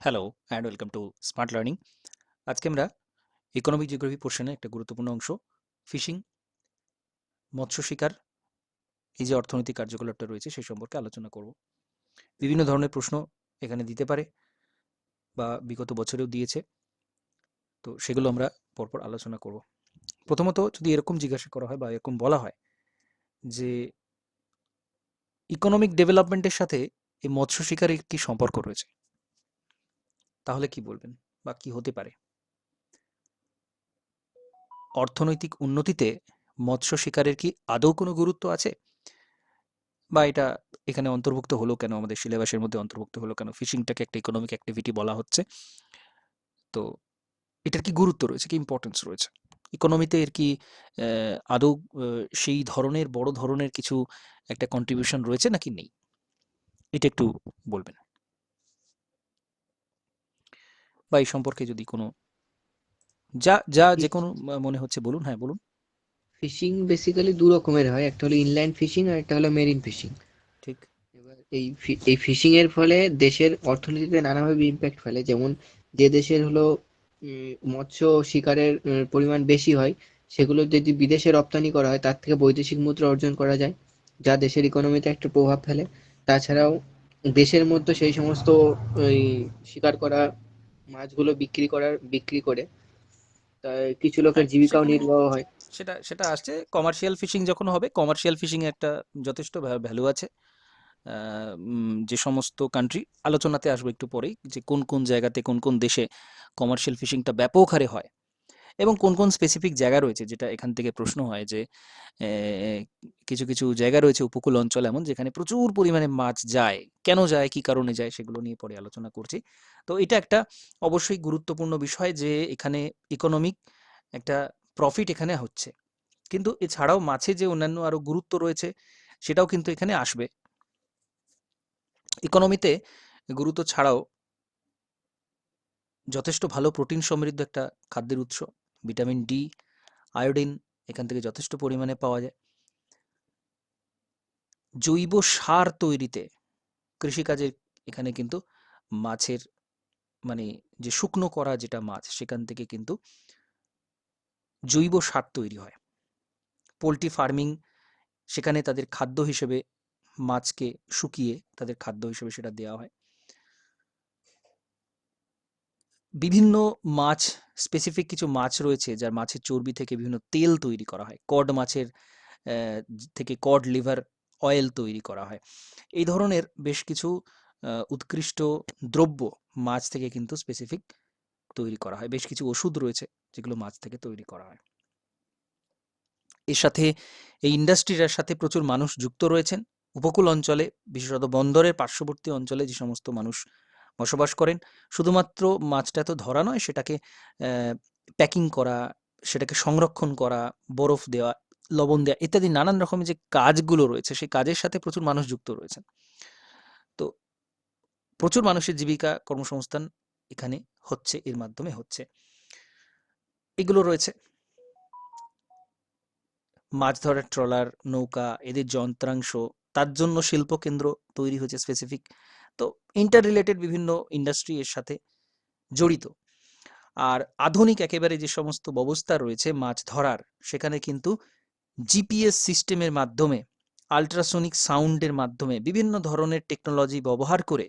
Hello and welcome to smart learning. আজকে আমরা economic geography পোর্শনে একটা গুরুত্বপূর্ণ অংশ ফিশিং, মৎস্য শিকার, এই যে অর্থনৈতিক কার্যকলাপটা রয়েছে সেই সম্পর্কে আলোচনা করব। বিভিন্ন ধরনের প্রশ্ন এখানে দিতে পারে বা বিগত বছরেও দিয়েছে, তো সেগুলো আমরা পরপর আলোচনা করব। প্রথমত যদি এরকম জিজ্ঞাসা করা হয় বা এরকম বলা হয় যে ইকোনমিক ডেভেলপমেন্টের সাথে এই মৎস্য শিকারের কি সম্পর্ক রয়েছে, তাহলে কি বলবেন বা কি হতে পারে? অর্থনৈতিক উন্নতিতে মৎস্য শিকারের কি আদৌ কোনো গুরুত্ব আছে, বা এটা এখানে অন্তর্ভুক্ত হলো কেন, আমাদের সিলেবাসের মধ্যে অন্তর্ভুক্ত হলো কেন? ফিশিংটাকে একটা ইকোনমিক অ্যাক্টিভিটি বলা হচ্ছে, তো এটার কি গুরুত্ব রয়েছে, কি ইম্পর্টেন্স রয়েছে ইকোনমিতে? এর কি আদৌ সেই ধরনের বড় ধরনের কিছু একটা কন্ট্রিবিউশন রয়েছে নাকি নেই, এটা একটু বলবেন, বা এই সম্পর্কে যদি কোনো যা যা যে কোনো মনে হচ্ছে বলুন। হ্যাঁ, বলুন। ফিশিং বেসিক্যালি দু রকমের হয়, একটা হলো ইনল্যান্ড ফিশিং আর একটা হলো মেরিন ফিশিং। ঠিক। এবার এই ফিশিং এর ফলে দেশের অর্থনীতিতে নানাভাবে ইম্প্যাক্ট ফেলে। যেমন যে দেশের হলো মৎস্য শিকারের পরিমাণ বেশি হয়, সেগুলো যদি বিদেশে রপ্তানি করা হয় তার থেকে বৈদেশিক মুদ্রা অর্জন করা যায়, যা দেশের ইকোনমিতে একটা প্রভাব ফেলে। তাছাড়াও দেশের মধ্যে সেই সমস্ত ওই শিকার করা মাছগুলো বিক্রি করে তাই কিছু লোকের হ্যাঁ, জীবিকাও সেখানে নির্বাহ হয়। সেটা সেটা আসছে কমার্শিয়াল ফিশিং যখন হবে। কমার্শিয়াল ফিশিং এ একটা যথেষ্ট ভ্যালু আছে। যে সমস্ত কান্ট্রি, আলোচনাতে আসবো একটু পরেই, যে কোন কোন জায়গাতে কোন কোন দেশে কমার্শিয়াল ফিশিংটা ব্যাপক হারে হয় এবং কোন কোন স্পেসিফিক জায়গা রয়েছে, যেটা এখান থেকে প্রশ্ন হয় যে কিছু কিছু জায়গা রয়েছে উপকূল অঞ্চল এমন, যেখানে প্রচুর পরিমাণে মাছ যায়। কেন যায়, কি কারণে যায়, সেগুলো নিয়ে পরে আলোচনা করছি। তো এটা একটা অবশ্যই গুরুত্বপূর্ণ বিষয় যে এখানে ইকোনমিক একটা প্রফিট এখানে হচ্ছে, কিন্তু এছাড়াও মাছে যে অন্যান্য আরো গুরুত্ব রয়েছে সেটাও কিন্তু এখানে আসবে। ইকোনমিতে গুরুত্ব ছাড়াও যথেষ্ট ভালো প্রোটিন সমৃদ্ধ একটা খাদ্যের উৎস, ভিটামিন ডি, আয়োডিন এখান থেকে যথেষ্ট পরিমাণে পাওয়া যায়। জৈব সার তৈরিতে কৃষিকাজের এখানে কিন্তু মাছের, মানে যে শুকনো করা যেটা মাছ, সেখান থেকে কিন্তু জৈব সার তৈরি হয়। পোলট্রি ফার্মিং, সেখানে তাদের খাদ্য হিসেবে মাছকে শুকিয়ে তাদের খাদ্য হিসেবে সেটা দেওয়া হয়। বিভিন্ন মাছ, স্পেসিফিক কিছু মাছ রয়েছে যার মাছের চর্বি থেকে বিভিন্ন তেল তৈরি করা হয়। কড মাছের থেকে কড লিভার অয়েল তৈরি করা হয়। এই ধরনের বেশ কিছু উৎকৃষ্ট দ্রব্য মাছ থেকে কিন্তু স্পেসিফিক তৈরি করা হয়। বেশ কিছু ওষুধ রয়েছে যেগুলো মাছ থেকে তৈরি করা হয়। এর সাথে এই ইন্ডাস্ট্রিটার সাথে প্রচুর মানুষ যুক্ত রয়েছেন। উপকূল অঞ্চলে, বিশেষত বন্দরের পার্শ্ববর্তী অঞ্চলে যে সমস্ত মানুষ বসবাস করেন, শুধুমাত্র মাছটা তো ধরা নয়, সেটাকে প্যাকিং করা, সেটাকে সংরক্ষণ করা, বরফ দেওয়া, লবণ দেওয়া ইত্যাদি নানান রকমের যে কাজগুলো রয়েছে, সেই কাজের সাথে প্রচুর মানুষ যুক্ত রয়েছেন। তো প্রচুর মানুষের জীবিকা কর্মসংস্থান এখানে হচ্ছে, এর মাধ্যমে হচ্ছে। এগুলো রয়েছে মাছ ধরার ট্রলার, নৌকা, এদের যন্ত্রাংশ, তার জন্য শিল্পকেন্দ্র তৈরি হয়েছে স্পেসিফিক। তো ইন্টার রিলেটেড বিভিন্ন ইন্ডাস্ট্রি এর সাথে জড়িত। আর আধুনিক একেবারে যে সমস্ত ব্যবস্থা রয়েছে মাছ ধরার, সেখানে কিন্তু জিপিএস সিস্টেমের মাধ্যমে, আল্ট্রাসোনিক সাউন্ডের মাধ্যমে বিভিন্ন ধরনের টেকনোলজি ব্যবহার করে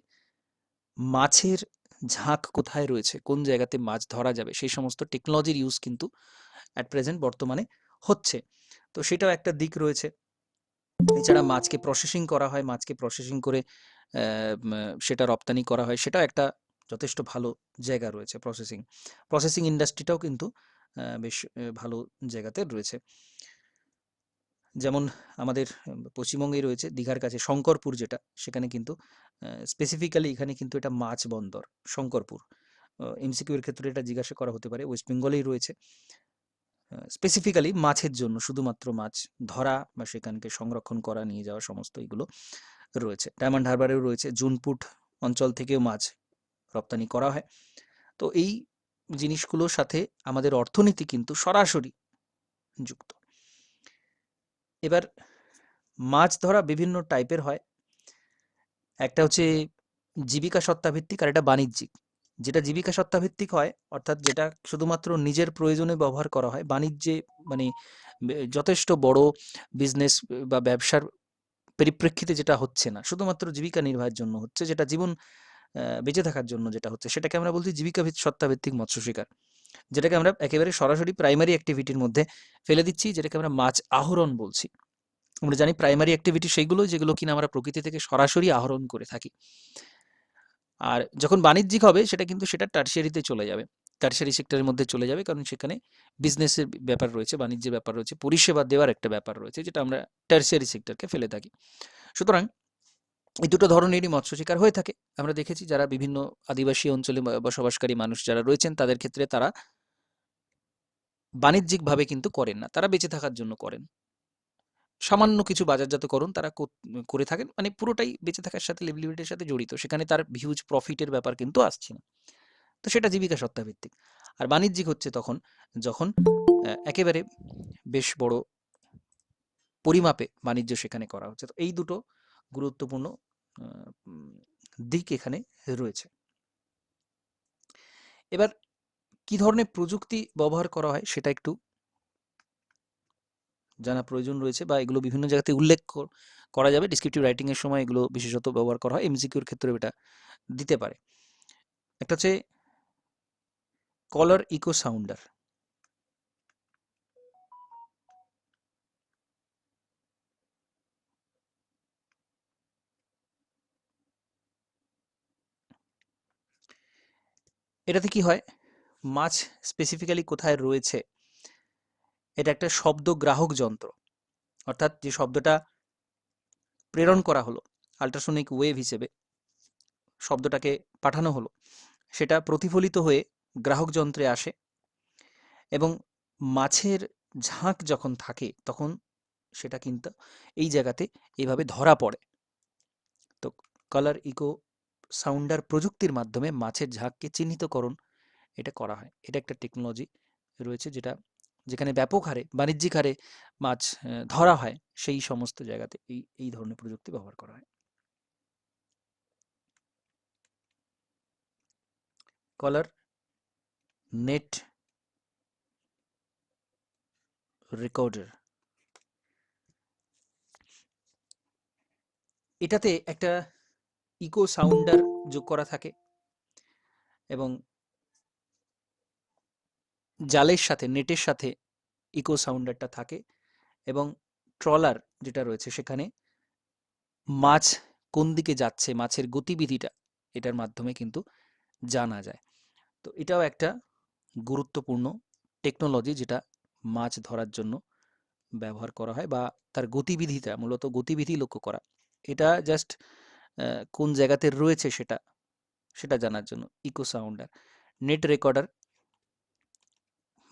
মাছের ঝাঁক কোথায় রয়েছে, কোন জায়গাতে মাছ ধরা যাবে, সেই সমস্ত টেকনোলজির ইউজ কিন্তু অ্যাট প্রেজেন্ট বর্তমানে হচ্ছে। তো সেটাও একটা দিক রয়েছে। এছাড়া মাছকে প্রসেসিং করা হয়, মাছকে প্রসেসিং করে সেটা রপ্তানি করা হয়, সেটাও একটা যথেষ্ট ভালো জায়গা রয়েছে। প্রসেসিং ইন্ডাস্ট্রিটাও কিন্তু বেশ ভালো জায়গাতে রয়েছে। যেমন আমাদের পশ্চিমবঙ্গেই রয়েছে দীঘার কাছে শঙ্করপুর, যেটা সেখানে কিন্তু স্পেসিফিক্যালি এখানে কিন্তু এটা মাছ বন্দর শঙ্করপুর। এমসিকিউ এর ক্ষেত্রে এটা জিজ্ঞাসা করা হতে পারে। ওয়েস্ট বেঙ্গলেই রয়েছে, স্পেসিফিক্যালি মাছের জন্য, শুধুমাত্র মাছ ধরা বা সেখানকে সংরক্ষণ করা, নিয়ে যাওয়া, সমস্ত এগুলো রয়েছে। ডায়মন্ড হারবারেও রয়েছে, জুনপুট অঞ্চল থেকেও মাছ রপ্তানি করা হয়। তো এই জিনিসগুলোর সাথে আমাদের অর্থনীতি কিন্তু সরাসরি যুক্ত। এবার মাছ ধরা বিভিন্ন টাইপের হয়। একটা হচ্ছে জীবিকা সত্তা ভিত্তিক, আর একটা বাণিজ্যিক। যেটা জীবিকা সত্তাভিত্তিক হয়, অর্থাৎ যেটা শুধুমাত্র নিজের প্রয়োজনে ব্যবহার করা হয়, বাণিজ্যে মানে যথেষ্ট বড় বিজনেস বা ব্যবসার পরিপ্রেক্ষিতে যেটা হচ্ছে না, শুধুমাত্র জীবিকা নির্বাহের জন্য হচ্ছে, যেটা জীবন বেঁচে থাকার জন্য যেটা হচ্ছে, সেটাকে আমরা বলছি জীবিকা সত্তাভিত্তিক মৎস্য শিকার, যেটাকে আমরা একেবারে সরাসরি প্রাইমারি অ্যাক্টিভিটির মধ্যে ফেলে দিচ্ছি, যেটাকে আমরা মাছ আহরণ বলছি। আমরা জানি প্রাইমারি অ্যাক্টিভিটি সেইগুলো যেগুলো কিনা আমরা প্রকৃতি থেকে সরাসরি আহরণ করে থাকি। আর যখন বাণিজ্যিক হবে সেটা কিন্তু সেটা টার্সিয়ারিতে চলে যাবে, টার্সিয়ারি সেক্টরের মধ্যে চলে যাবে, কারণ সেখানে বিজনেসের ব্যাপার রয়েছে, বাণিজ্যের ব্যাপার রয়েছে, পরিষেবা দেওয়ার একটা ব্যাপার রয়েছে, যেটা আমরা টার্সিয়ারি সেক্টরকে ফেলে থাকি। সুতরাং এই দুটো ধরনেরই মৎস্য শিকার হয়ে থাকে। আমরা দেখেছি যারা বিভিন্ন আদিবাসী অঞ্চলে বসবাসকারী মানুষ যারা রয়েছেন, তাদের ক্ষেত্রে তারা বাণিজ্যিকভাবে কিন্তু করেন না, তারা বেঁচে থাকার জন্য করেন। সামান্য কিছু বাজারজাতকরণ তারা করে থাকেন, মানে পুরোটাই বেঁচে থাকার সাথে, লিভলিহুডের সাথে জড়িত, সেখানে তার হিউজ প্রফিটের ব্যাপার কিন্তু আসছে না। তো সেটা জীবিকা সত্তাভিত্তিক। আর বাণিজ্যিক হচ্ছে তখন যখন একেবারে বেশ বড় পরিমাপে বাণিজ্য সেখানে করা হচ্ছে। তো এই দুটো গুরুত্বপূর্ণ দিক এখানে রয়েছে। এবার কি ধরনের প্রযুক্তি ব্যবহার করা হয় সেটা একটু জানা প্রয়োজন রয়েছে, বা এগুলো বিভিন্ন জায়গাতে উল্লেখ করা যাবে। ডিসক্রিপটিভ রাইটিং এর সময় এগুলো বিশেষত ব্যবহার করা হয়, এমসিকিউর ক্ষেত্রে এটা দিতে পারে। একটা হচ্ছে কলার ইকো সাউন্ডার। এটাতে কি হয়, মাছ স্পেসিফিক্যালি কোথায় রয়েছে, এটা একটা শব্দ গ্রাহক যন্ত্র, অর্থাৎ যে শব্দটা প্রেরণ করা হলো আল্ট্রাসনিক ওয়েভ হিসেবে, শব্দটাকে পাঠানো হলো, সেটা প্রতিফলিত হয়ে গ্রাহক যন্ত্রে আসে, এবং মাছের ঝাঁক যখন থাকে তখন সেটা কিন্তু এই জায়গাতে এইভাবে ধরা পড়ে। তো কালার ইকো সাউন্ডার প্রযুক্তির মাধ্যমে মাছের ঝাঁককে চিহ্নিতকরণ এটা করা হয়। এটা একটা টেকনোলজি রয়েছে, যেটা যেখানে ব্যাপক হারে বাণিজ্যিক হারে মাছ ধরা হয়, সেই সমস্ত জায়গাতে এই ধরনের প্রযুক্তি ব্যবহার করা হয়। কলার নেট রেকর্ডার, এটাতে একটা ইকো সাউন্ডার যোগ করা থাকে, এবং জালের সাথে, নেটের সাথে ইকো সাউন্ডারটা থাকে, এবং ট্রলার যেটা রয়েছে সেখানে মাছ কোন দিকে যাচ্ছে, মাছের গতিবিধিটা এটার মাধ্যমে কিন্তু জানা যায়। তো এটাও একটা গুরুত্বপূর্ণ টেকনোলজি, যেটা মাছ ধরার জন্য ব্যবহার করা হয়, বা তার গতিবিধিটা, মূলত গতিবিধি লক্ষ্য করা, এটা জাস্ট কোন জায়গাতে রয়েছে সেটা জানার জন্য ইকো সাউন্ডার। নেট রেকর্ডার,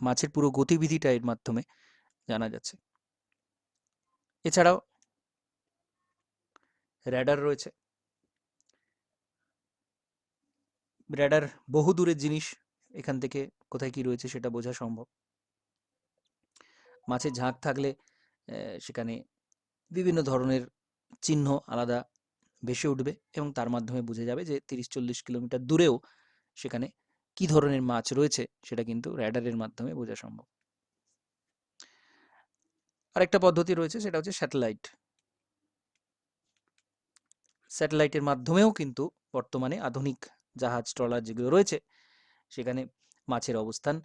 মাছের পুরো গতিবিধিটা এর মাধ্যমে জানা যাচ্ছে। এছাড়াও র্যাডার রয়েছে। র্যাডার বহু দূরের জিনিস, এখান থেকে কোথায় কি রয়েছে সেটা বোঝা সম্ভব। মাছের ঝাঁক থাকলে সেখানে বিভিন্ন ধরনের চিহ্ন আলাদা ভেসে উঠবে, এবং তার মাধ্যমে বোঝা যাবে যে 30-40 কিলোমিটার দূরেও সেখানে কি ধরনের মাছ রয়েছে, সেটা কিন্তু র্যাডারের মাধ্যমে বোঝা সম্ভব। আরেকটা পদ্ধতি রয়েছে, সেটা হচ্ছে স্যাটেলাইট। স্যাটেলাইটের মাধ্যমেও কিন্তু বর্তমানে আধুনিক জাহাজ, ট্রলার যেগুলো রয়েছে, সেখানে মাছের অবস্থান,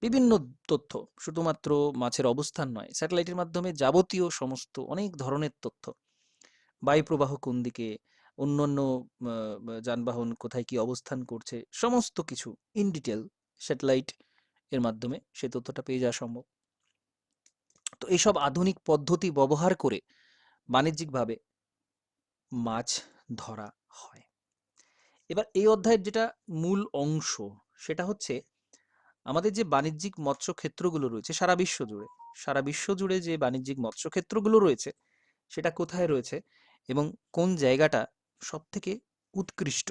বিভিন্ন তথ্য, শুধুমাত্র মাছের অবস্থান নয়, স্যাটেলাইটের মাধ্যমে যাবতীয় সমস্ত অনেক ধরনের তথ্য, বায়ুপ্রবাহ কোন দিকে, অন্যান্য যানবাহন কোথায় কি অবস্থান করছে, সমস্ত কিছু ইন ডিটেল স্যাটেলাইট এর মাধ্যমে সেই তথ্যটা পেয়ে যাওয়া সম্ভব। তো এইসব আধুনিক পদ্ধতি ব্যবহার করে বাণিজ্যিকভাবে মাছ ধরা হয়। এবার এই অধ্যায়ের যেটা মূল অংশ, সেটা হচ্ছে আমাদের যে বাণিজ্যিক মৎস্য ক্ষেত্রগুলো রয়েছে সারা বিশ্ব জুড়ে যে বাণিজ্যিক মৎস্য ক্ষেত্রগুলো রয়েছে, সেটা কোথায় রয়েছে, এবং কোন জায়গাটা সব থেকে উৎকৃষ্ট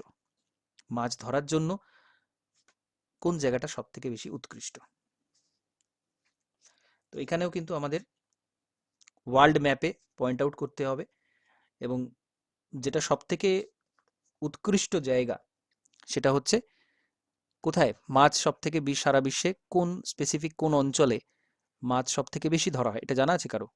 মাছ ধরার জন্য, কোন জায়গাটা সব থেকে বেশি উৎকৃষ্ট। তো এখানেও কিন্তু আমাদের ওয়ার্ল্ড ম্যাপে পয়েন্ট আউট করতে হবে, এবং যেটা সব থেকে উৎকৃষ্ট জায়গা সেটা হচ্ছে কোথায় মাছ সব থেকে সারা বিশ্বে কোন স্পেসিফিক কোন অঞ্চলে মাছ সব থেকে বেশি ধরা হয়, এটা জানা আছে কারো?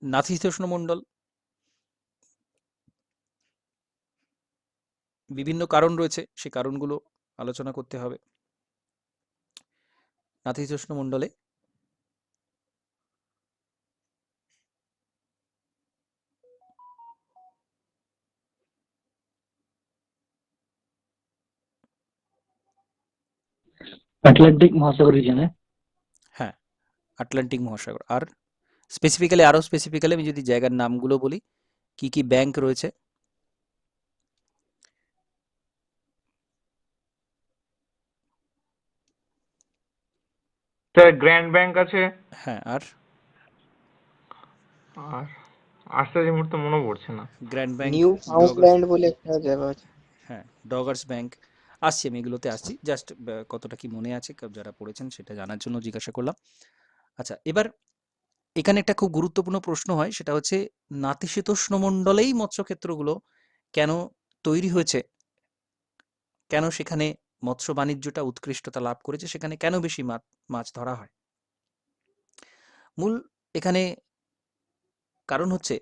নাতিশীতোষ্ণ মণ্ডল, বিভিন্ন কারণ রয়েছে, সেই কারণগুলো আলোচনা করতে হবে। নাতিশীতোষ্ণ মণ্ডলে আটলান্টিক মহাসাগর রিজনে। হ্যাঁ, আটলান্টিক মহাসাগর। আর আরো স্পেসিফিক্যালি আমি যদি জায়গার নামগুলো বলি, কি কি ব্যাংক রয়েছে? স্যার গ্র্যান্ড ব্যাংক আছে, হ্যাঁ, আর আর আসতে যে মুহূর্তে মনে পড়ছে না। গ্র্যান্ড ব্যাংক, নিউ ডগার্স, ফাউন্ডল্যান্ড বলে একটা জায়গা আছে। হ্যাঁ ডগার্স ব্যাংক। আসছি, আমি এগুলোতে আসছি, জাস্ট কতটা কি মনে আছে যারা পড়েছেন সেটা জানার জন্য জিজ্ঞাসা করলাম। আচ্ছা, এবার এখানে একটা খুব গুরুত্বপূর্ণ প্রশ্ন হয়, সেটা হচ্ছে নাতিশীতোষ্ণ মণ্ডলেই মৎস্যক্ষেত্রগুলো কেন তৈরি হয়েছে, কেন সেখানে মৎস্য বাণিজ্যটা উৎকৃষ্টতা লাভ করেছে, সেখানে কেন বেশি মাছ ধরা হয়? মূল এখানে কারণ হচ্ছে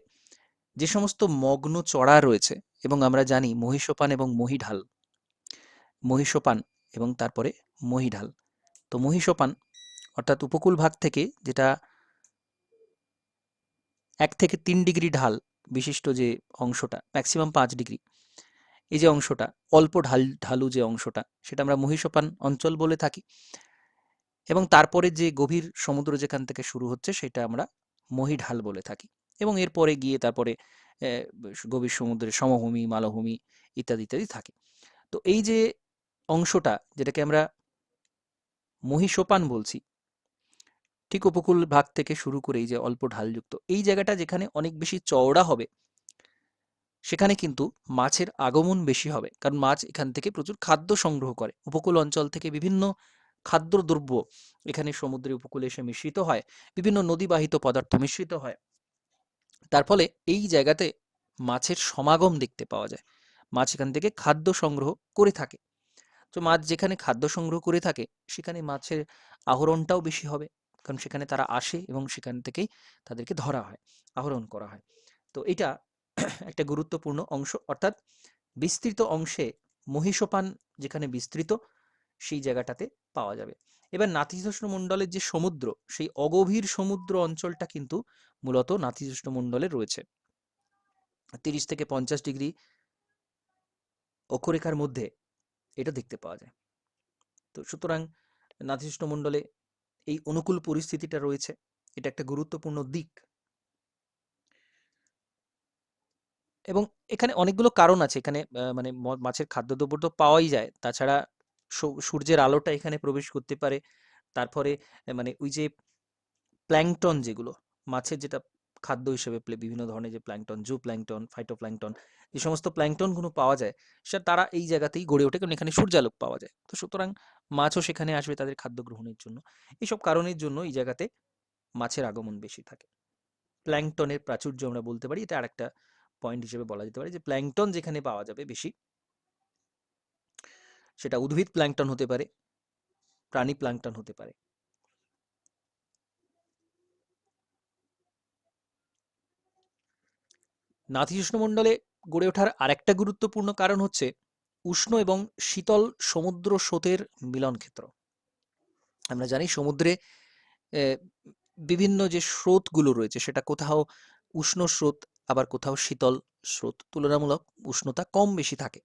যে সমস্ত মগ্ন চড়া রয়েছে, এবং আমরা জানি মহীসোপান এবং মহীঢাল, মহীসোপান এবং তারপরে মহীঢাল। তো মহীসোপান অর্থাৎ উপকূল ভাগ থেকে, যেটা 1 থেকে 3 ডিগ্রি ঢাল বিশিষ্ট যে অংশটা, ম্যাক্সিমাম 5 ডিগ্রি, এই যে অংশটা অল্প ঢালু যে অংশটা, সেটা আমরা মহীসোপান অঞ্চল বলে থাকি। এবং তারপরে যে গভীর সমুদ্র যেখান থেকে শুরু হচ্ছে সেটা আমরা মহীঢাল বলে থাকি। এবং এরপরে গিয়ে তারপরে গভীর সমুদ্রের সমভূমি, মালভূমি ইত্যাদি ইত্যাদি থাকে। তো এই যে অংশটা, যেটাকে আমরা মহীসোপান বলছি, ঠিক উপকূল ভাগ থেকে শুরু করে এই যে অল্প ঢালযুক্ত এই জায়গাটা যেখানে অনেক বেশি চওড়া হবে, সেখানে কিন্তু মাছের আগমন বেশি হবে, কারণ মাছ এখান থেকে প্রচুর খাদ্য সংগ্রহ করে। উপকূল অঞ্চল থেকে বিভিন্ন খাদ্যদ্রব্য এখানে সমুদ্রের উপকূলে এসে মিশ্রিত হয়, বিভিন্ন নদীবাহিত পদার্থ মিশ্রিত হয়। তার ফলে এই জায়গাতে মাছের সমাগম দেখতে পাওয়া যায়, মাছ এখান থেকে খাদ্য সংগ্রহ করে থাকে। তো মাছ যেখানে খাদ্য সংগ্রহ করে থাকে, সেখানে মাছের আহরণটাও বেশি হবে, কারণ সেখানে তারা আসে এবং সেখান থেকেই তাদেরকে ধরা হয়, আহরণ করা হয়। তো এটা একটা গুরুত্বপূর্ণ অংশ, অর্থাৎ বিস্তৃত অংশে মহীসোপান যেখানে বিস্তৃত, সেই জায়গাটাতে পাওয়া যাবে। এবার নাতিশীতোষ্ণ মণ্ডলের যে সমুদ্র, সেই অগভীর সমুদ্র অঞ্চলটা কিন্তু মূলত নাতিশীতোষ্ণ মণ্ডলে রয়েছে। 30 থেকে 50 ডিগ্রি অক্ষরেখার মধ্যে এটা দেখতে পাওয়া যায়। তো সুতরাং নাতিশীতোষ্ণ মণ্ডলে এই অনুকূল পরিস্থিতিটা রয়েছে, এটা একটা গুরুত্বপূর্ণ দিক। এবং এখানে অনেকগুলো কারণ আছে, এখানে মানে মাছের খাদ্যদ্রব্য তো পাওয়াই যায়, তাছাড়া সূর্যের আলোটা এখানে প্রবেশ করতে পারে। তারপরে মানে ওই যে প্ল্যাংটন, যেগুলো মাছের যেটা খাদ্য হিসেবে বিভিন্ন ধরনের যে প্ল্যাংটন, জু প্ল্যাংটন, ফাইটোপ্ল্যাংটন, যে সমস্ত প্ল্যাংটনগুলো পাওয়া যায়, সেটা তারা এই জায়গাতেই গড়ে ওঠে, কারণ এখানে সূর্যালোক পাওয়া যায়। তো সুতরাং মাছও সেখানে আসবে তাদের খাদ্য গ্রহণের জন্য। এইসব কারণের জন্য এই জায়গাতে মাছের আগমন বেশি থাকে। প্ল্যাংটনের প্রাচুর্য আমরা বলতে পারি, এটা আরেকটা পয়েন্ট হিসেবে বলা যেতে পারে, যে প্ল্যাংটন যেখানে পাওয়া যাবে বেশি, সেটা উদ্ভিদ প্ল্যাংটন হতে পারে, প্রাণী প্ল্যাংটন হতে পারে। নাতিশীতোষ্ণ মণ্ডলে গড়ে ওঠার আরেকটা গুরুত্বপূর্ণ কারণ হচ্ছে উষ্ণ এবং শীতল সমুদ্র স্রোতের মিলন ক্ষেত্র। আমরা জানি সমুদ্রে বিভিন্ন যে স্রোতগুলো রয়েছে, সেটা কোথাও উষ্ণ স্রোত, আবার কোথাও শীতল স্রোত, তুলনামূলক উষ্ণতা কম বেশি থাকে।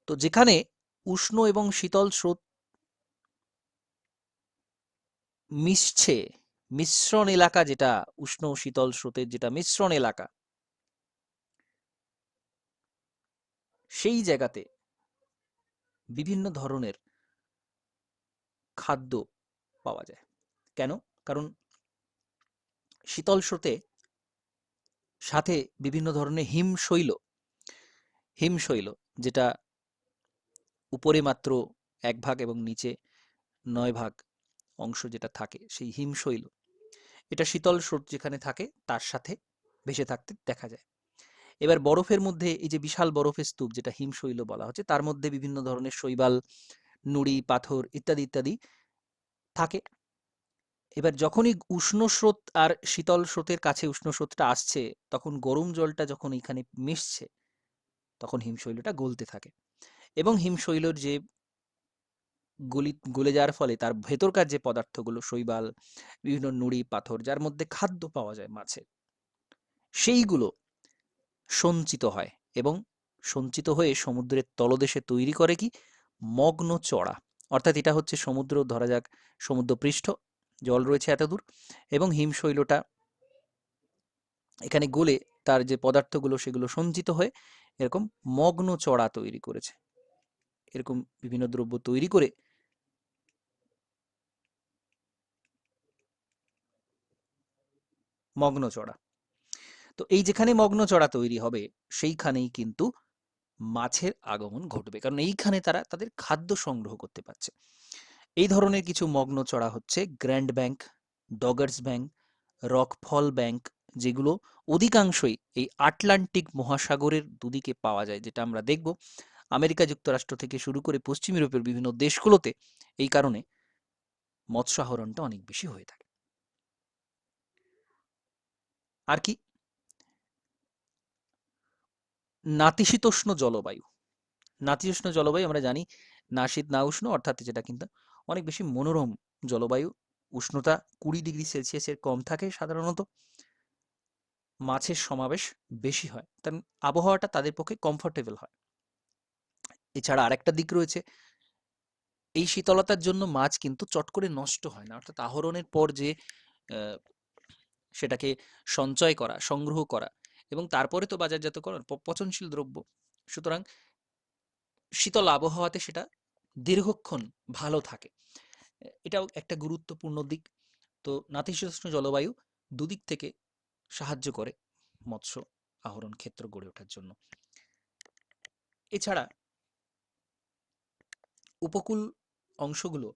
তো যেখানে উষ্ণ এবং শীতল স্রোত মিশছে, মিশ্রণ এলাকা, যেটা উষ্ণ শীতল স্রোতের যেটা মিশ্রণ এলাকা, সেই জায়গাতে বিভিন্ন ধরনের খাদ্য পাওয়া যায়। কেন? কারণ শীতল স্রোতে সাথে বিভিন্ন ধরনের হিমশৈল, যেটা উপরে মাত্র 1 ভাগ এবং নিচে 9 ভাগ অংশ যেটা থাকে সেই হিমশৈল, এটা শীতল স্রোত যেখানে থাকে তার সাথে ভেসে থাকতে দেখা যায়। এবার বরফের মধ্যে এই যে বিশাল বরফের স্তূপ যেটা হিমশৈল বলা হচ্ছে, তার মধ্যে বিভিন্ন ধরনের শৈবাল, নুড়ি, পাথর ইত্যাদি ইত্যাদি থাকে। এবার যখনই উষ্ণ স্রোত আর শীতল স্রোতের কাছে উষ্ণ স্রোতটা আসছে, তখন গরম জলটা যখন এখানে মিশছে, তখন হিমশৈলটা গলতে থাকে এবং হিমশৈলর যে গলে যাওয়ার ফলে তার ভেতরকার যে পদার্থগুলো, শৈবাল, বিভিন্ন নুড়ি, পাথর, যার মধ্যে খাদ্য পাওয়া যায় মাছের, সেইগুলো সঞ্চিত হয় এবং সঞ্চিত হয়ে সমুদ্রের তলদেশে তৈরি করে কি মগ্ন চড়া। অর্থাৎ এটা হচ্ছে সমুদ্র, ধরা যাক সমুদ্রপৃষ্ঠ, জল রয়েছে এতদূর এবং হিমশৈলটা এখানে গলে তার যে পদার্থগুলো সেগুলো সঞ্চিত হয়ে এরকম মগ্ন চড়া তৈরি করেছে। এরকম বিভিন্ন দ্রব্য তৈরি করে মগ্ন চড়া। তো এই যেখানে মগ্ন চড়া তৈরি হবে সেইখানেই কিন্তু মাছের আগমন ঘটবে, কারণ এইখানে তারা তাদের খাদ্য সংগ্রহ করতে পারছে। এই ধরনের কিছু মগ্ন চড়া হচ্ছে Grand bank, Dogger's bank, Rockall bank, যেগুলো অধিকাংশই এই আটলান্টিক মহাসাগরের দুদিকে পাওয়া যায়, যেটা আমরা দেখব আমেরিকা যুক্তরাষ্ট্র থেকে শুরু করে পশ্চিম ইউরোপের বিভিন্ন দেশগুলোতে এই কারণে মৎস্য আহরণটা অনেক বেশি হয়ে থাকে। আর কি নাতিশীতোষ্ণ জলবায়ু। নাতিশীতোষ্ণ জলবায়ু আমরা জানি না শীত না উষ্ণ, অর্থাৎ যেটা কিন্তু অনেক বেশি মনোরম জলবায়ু। উষ্ণতা 20 ডিগ্রি সেলসিয়াসের কম থাকে সাধারণত, মাছের সমাবেশ বেশি হয়, কারণ আবহাওয়াটা তাদের পক্ষে কমফোর্টেবল হয়। এছাড়া আরেকটা দিক রয়েছে, এই শীতলতার জন্য মাছ কিন্তু চট করে নষ্ট হয় না, অর্থাৎ আহরণের পর যে আহ, সেটাকে সঞ্চয় করা, সংগ্রহ করা এবং তারপরে তো বাজারজাতকরণ, পচনশীল দ্রব্য, সুতরাং শীতল আবহাওয়াতে সেটা দীর্ঘক্ষণ ভালো থাকে। এটাও একটা গুরুত্বপূর্ণ দিক। তো নাতিশীতোষ্ণ জলবায়ু দুদিক থেকে সাহায্য করে মৎস্য আহরণ ক্ষেত্র গড়ে ওঠার জন্য। এছাড়া উপকূল অংশগুলো